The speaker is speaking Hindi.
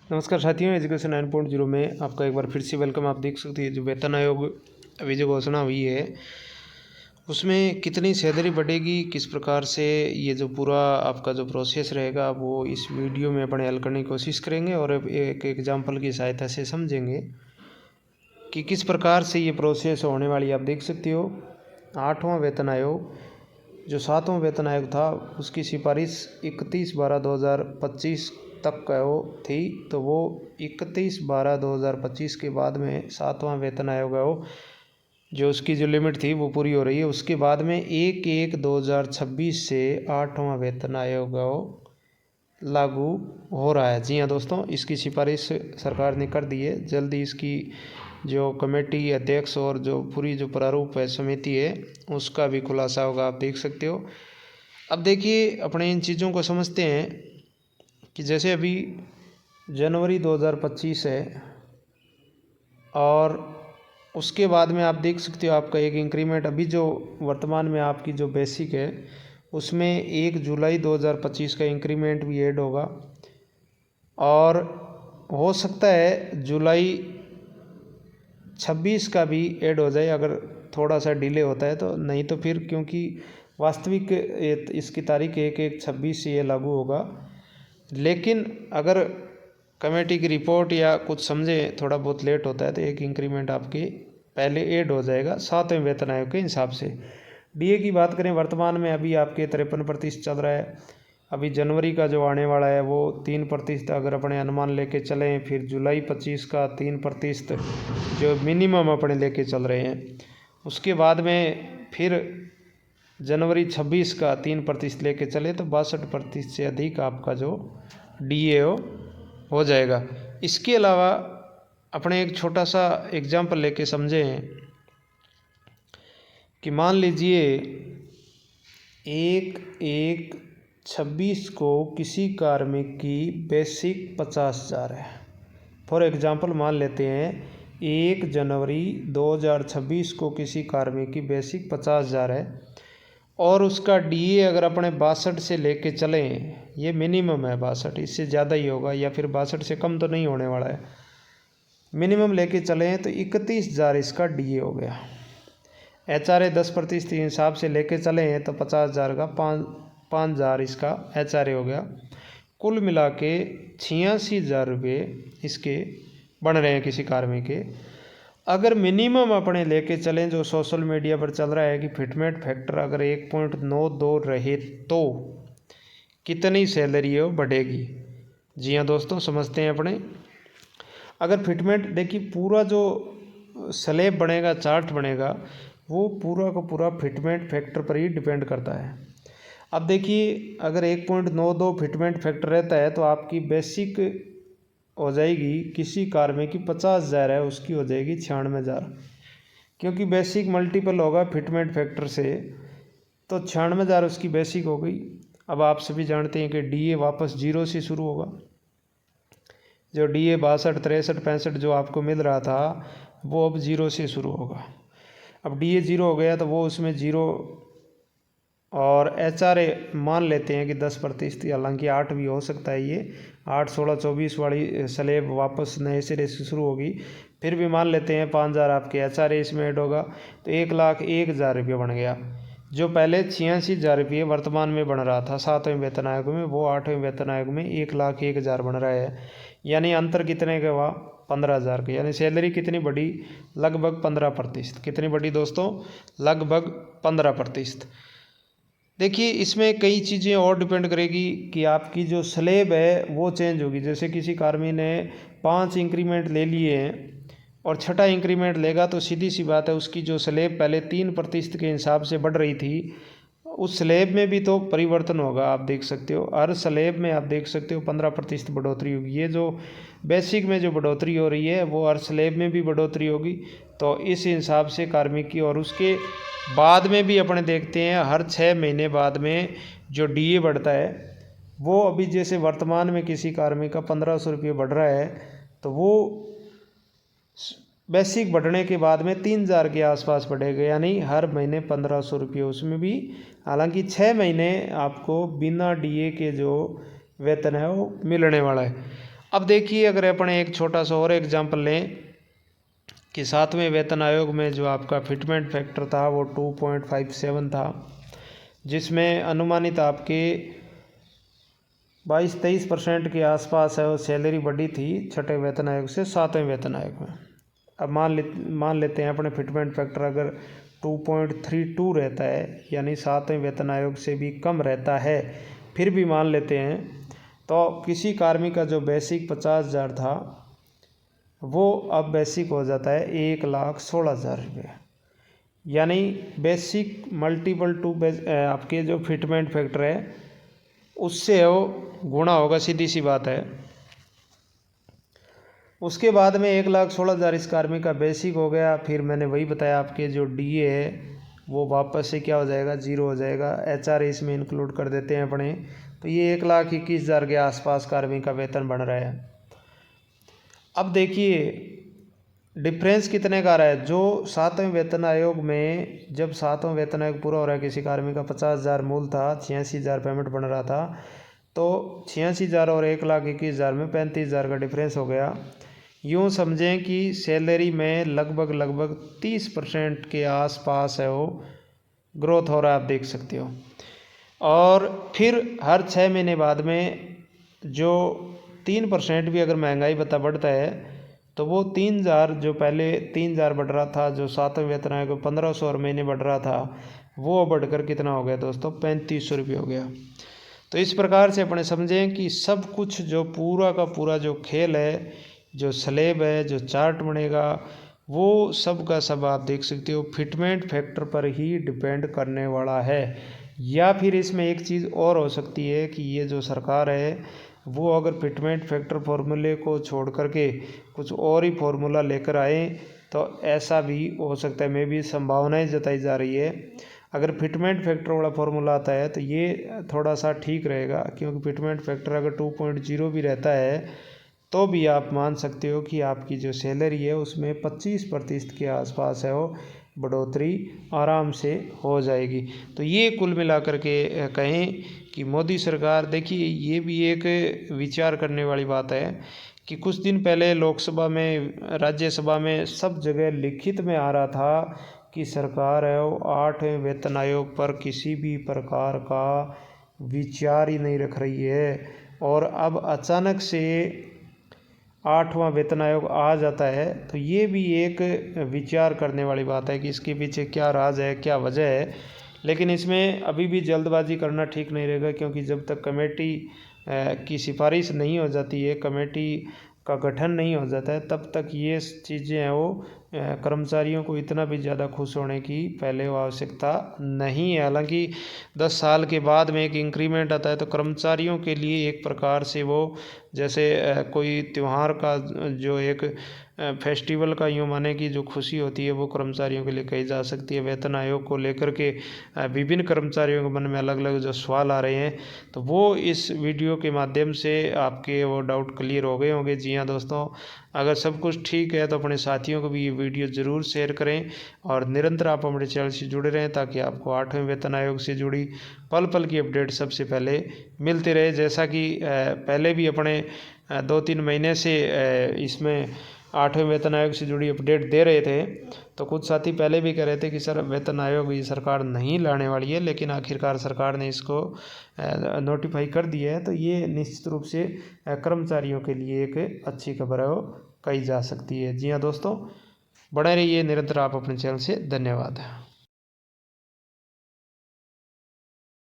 नमस्कार साथियों, एजुकेशन 9.0 में आपका एक बार फिर से वेलकम। आप देख सकते हैं जो वेतन आयोग अभी जो घोषणा हुई है उसमें कितनी सैलरी बढ़ेगी, किस प्रकार से ये जो पूरा आपका जो प्रोसेस रहेगा वो इस वीडियो में अपने हल करने की कोशिश करेंगे और एक एग्जाम्पल की सहायता से समझेंगे कि किस प्रकार से ये प्रोसेस होने वाली। आप देख सकते हो 8वां वेतन आयोग, जो 7वां वेतन आयोग था उसकी सिफारिश 31/12/2025 तक का वो थी, तो वो 31/12/2025 के बाद में 7वां वेतन आयोग है वो जो उसकी जो लिमिट थी वो पूरी हो रही है। उसके बाद में 1/1/2026 से 8वां वेतन आयोग है वो लागू हो रहा है। जी हाँ दोस्तों, इसकी सिफारिश सरकार ने कर दी है। जल्दी इसकी जो कमेटी अध्यक्ष और जो पूरी जो प्रारूप है समिति है उसका भी खुलासा होगा, आप देख सकते हो। अब देखिए अपने इन चीज़ों को समझते हैं कि जैसे अभी जनवरी 2025 है और उसके बाद में आप देख सकते हो आपका एक इंक्रीमेंट अभी जो वर्तमान में आपकी जो बेसिक है उसमें 1 जुलाई 2025 का इंक्रीमेंट भी ऐड होगा और हो सकता है जुलाई 26 का भी ऐड हो जाए अगर थोड़ा सा डिले होता है तो। नहीं तो फिर क्योंकि वास्तविक इसकी तारीख 1/1/26 से ये लागू होगा, लेकिन अगर कमेटी की रिपोर्ट या कुछ समझे थोड़ा बहुत लेट होता है तो एक इंक्रीमेंट आपके पहले ऐड हो जाएगा 7वें वेतन आयोग के हिसाब से। डीए की बात करें वर्तमान में अभी आपके 53% चल रहा है। अभी जनवरी का जो आने वाला है वो 3% अगर अपने अनुमान लेके चलें, फिर जुलाई 25 का 3% जो मिनिमम अपने लेके चल रहे हैं। उसके बाद में फिर जनवरी 26 का 3% लेके चले तो 62% से अधिक आपका जो डीए हो जाएगा। इसके अलावा अपने एक छोटा सा एग्जाम्पल लेके समझें कि मान लीजिए 1/1/26 को किसी कार्मिक की बेसिक 50,000 है। फॉर एग्जाम्पल मान लेते हैं 1 जनवरी 2026 को किसी कार्मिक की बेसिक 50,000 है और उसका डीए अगर अपने 62 से लेके चलें, ये मिनिमम है 62, इससे ज़्यादा ही होगा या फिर 62 से कम तो नहीं होने वाला है, मिनिमम लेके चलें तो 31,000 इसका डीए हो गया। HRA 10% के हिसाब से लेके चलें तो 50,000 का 5,000 इसका HRA हो गया। कुल मिला के 86,000 रुपये इसके बन रहे हैं किसी कार्मिक के। अगर मिनिमम अपने लेके चलें जो सोशल मीडिया पर चल रहा है कि फिटमेंट फैक्टर अगर 1.92 रहे तो कितनी सैलरी है वो बढ़ेगी। जी हाँ दोस्तों, समझते हैं अपने। अगर फिटमेंट देखिए पूरा जो स्लैब बनेगा, चार्ट बनेगा, वो पूरा का पूरा फिटमेंट फैक्टर पर ही डिपेंड करता है। अब देखिए अगर 1.92 फिटमेंट फैक्टर रहता है तो आपकी बेसिक हो जाएगी किसी कार्मिक की 50,000 है उसकी हो जाएगी 96,000, क्योंकि बेसिक मल्टीपल होगा फिटमेंट फैक्टर से, तो 96,000 उसकी बेसिक हो गई। अब आप सभी जानते हैं कि डीए वापस 0 से शुरू होगा। जो डीए 62, 63, 65 जो आपको मिल रहा था वो अब 0 से शुरू होगा। अब डीए 0 हो गया तो वो उसमें 0 और HRA मान लेते हैं कि 10%, हालांकि 8 भी हो सकता है, ये 8, 16, 24 वाली स्लैब वापस नए सिरे से शुरू होगी। फिर भी मान लेते हैं 5,000 आपके HRA इसमें ऐड होगा तो 1,01,000 रुपये बन गया। जो पहले 86,000 रुपये वर्तमान में बन रहा था 7वें वेतन आयोग में, वो 8वें वेतन आयोग में 1,01,000 बन रहा है। यानी अंतर कितने का हुआ? 15,000 का। यानी सैलरी कितनी बढ़ी? लगभग 15%। कितनी बढ़ी दोस्तों? लगभग 15%। देखिए इसमें कई चीज़ें और डिपेंड करेगी कि आपकी जो स्लैब है वो चेंज होगी। जैसे किसी कार्मिक ने 5 इंक्रीमेंट ले लिए हैं और छठा इंक्रीमेंट लेगा तो सीधी सी बात है उसकी जो स्लैब पहले 3% के हिसाब से बढ़ रही थी उस स्लैब में भी तो परिवर्तन होगा। आप देख सकते हो हर स्लैब में आप देख सकते हो 15% बढ़ोतरी होगी। ये जो बेसिक में जो बढ़ोतरी हो रही है वो हर स्लैब में भी बढ़ोतरी होगी। तो इस हिसाब से कार्मिक की, और उसके बाद में भी अपने देखते हैं हर 6 महीने बाद में जो डीए बढ़ता है वो अभी जैसे वर्तमान में किसी कार्मिक का 1,500 रुपये बढ़ रहा है तो वो बेसिक बढ़ने के बाद में 3,000 के आसपास बढ़ेगा। यानी हर महीने 1,500 रुपये उसमें भी, हालांकि 6 महीने आपको बिना डीए के जो वेतन है वो मिलने वाला है। अब देखिए, अगर अपन एक छोटा सा और एग्जांपल लें कि 7वें वेतन आयोग में जो आपका फिटमेंट फैक्टर था वो 2.57 था, जिसमें अनुमानित आपके 22-23% के आसपास है वो सैलरी बढ़ी थी छठे वेतन आयोग से 7वें वेतन आयोग में। अब मान लेते हैं अपने फिटमेंट फैक्टर अगर 2.32 रहता है, यानी 7वें वेतन आयोग से भी कम रहता है, फिर भी मान लेते हैं, तो किसी कार्मिक का जो बेसिक 50,000 था वो अब बेसिक हो जाता है 1,16,000 रुपये, यानी बेसिक मल्टीपल टू आपके जो फिटमेंट फैक्टर है उससे वो गुणा होगा, सीधी सी बात है। उसके बाद में 1,16,000 इस कार्मिक का बेसिक हो गया। फिर मैंने वही बताया, आपके जो डीए है वो वापस से क्या हो जाएगा, 0 हो जाएगा। एचआरए इसमें इंक्लूड कर देते हैं अपने, तो ये 1,21,000 के आसपास कार्मिक का वेतन बन रहा है। अब देखिए डिफरेंस कितने का रहा है, जो 7वें वेतन आयोग में जब 7वां वेतन आयोग पूरा हो रहा है, किसी कार्मिक का 50,000 मूल था, 86,000 पेमेंट बन रहा था, तो 86,000 और 1,21,000 में 35,000 का डिफरेंस हो गया। यूँ समझें कि सैलरी में लगभग 30% के आसपास है वो ग्रोथ हो रहा है, आप देख सकते हो। और फिर हर 6 महीने बाद में जो 3% भी अगर महंगाई भत्ता बढ़ता है तो वो 3,000, जो पहले 3,000 बढ़ रहा था, जो 7वें वेतन आयोग को 1,500 और महीने बढ़ रहा था, वो बढ़कर कितना हो गया दोस्तों, 3,500 रुपये हो गया। तो इस प्रकार से अपने समझें कि सब कुछ जो पूरा का पूरा जो खेल है, जो स्लेब है, जो चार्ट बनेगा, वो सब का सब आप देख सकते हो फिटमेंट फैक्टर पर ही डिपेंड करने वाला है। या फिर इसमें एक चीज़ और हो सकती है कि ये जो सरकार है वो अगर फिटमेंट फैक्टर फॉर्मूले को छोड़ करके कुछ और ही फॉर्मूला लेकर आए तो ऐसा भी हो सकता है, मे भी संभावनाएं जताई जा रही है। अगर फिटमेंट फैक्टर वाला फॉर्मूला आता है तो ये थोड़ा सा ठीक रहेगा, क्योंकि फिटमेंट फैक्टर अगर 2.0 भी रहता है तो भी आप मान सकते हो कि आपकी जो सैलरी है उसमें 25% के आसपास है वो बढ़ोतरी आराम से हो जाएगी। तो ये कुल मिलाकर के कहें कि मोदी सरकार, देखिए ये भी एक विचार करने वाली बात है कि कुछ दिन पहले लोकसभा में, राज्यसभा में सब जगह लिखित में आ रहा था कि सरकार है वो 8वें वेतन आयोग पर किसी भी प्रकार का विचार ही नहीं रख रही है। और अब अचानक से 8वां वेतन आयोग आ जाता है, तो ये भी एक विचार करने वाली बात है कि इसके पीछे क्या राज है, क्या वजह है। लेकिन इसमें अभी भी जल्दबाजी करना ठीक नहीं रहेगा, क्योंकि जब तक कमेटी की सिफारिश नहीं हो जाती है, कमेटी का गठन नहीं हो जाता है, तब तक ये चीज़ें हैं वो कर्मचारियों को इतना भी ज़्यादा खुश होने की पहले वो आवश्यकता नहीं है। हालांकि 10 साल के बाद में एक इंक्रीमेंट आता है तो कर्मचारियों के लिए एक प्रकार से वो जैसे कोई त्यौहार का जो एक फेस्टिवल का यूँ माने कि जो खुशी होती है वो कर्मचारियों के लिए कही जा सकती है। वेतन आयोग को लेकर के विभिन्न कर्मचारियों के मन में अलग अलग जो सवाल आ रहे हैं, तो वो इस वीडियो के माध्यम से आपके वो डाउट क्लियर हो गए होंगे। जी हाँ दोस्तों, अगर सब कुछ ठीक है तो अपने साथियों को भी ये वीडियो ज़रूर शेयर करें और निरंतर आप हमारे चैनल से जुड़े रहें, ताकि आपको 8वें वेतन आयोग से जुड़ी पल पल की अपडेट सबसे पहले मिलती रहे। जैसा कि पहले भी अपने 2-3 महीने से इसमें 8वें वेतन आयोग से जुड़ी अपडेट दे रहे थे, तो कुछ साथी पहले भी कह रहे थे कि सर वेतन आयोग ये सरकार नहीं लाने वाली है, लेकिन आखिरकार सरकार ने इसको नोटिफाई कर दिया है। तो ये निश्चित रूप से कर्मचारियों के लिए एक अच्छी खबर है वो कही जा सकती है। जी हाँ दोस्तों, बने रहिए निरंतर आप अपने चैनल से। धन्यवाद।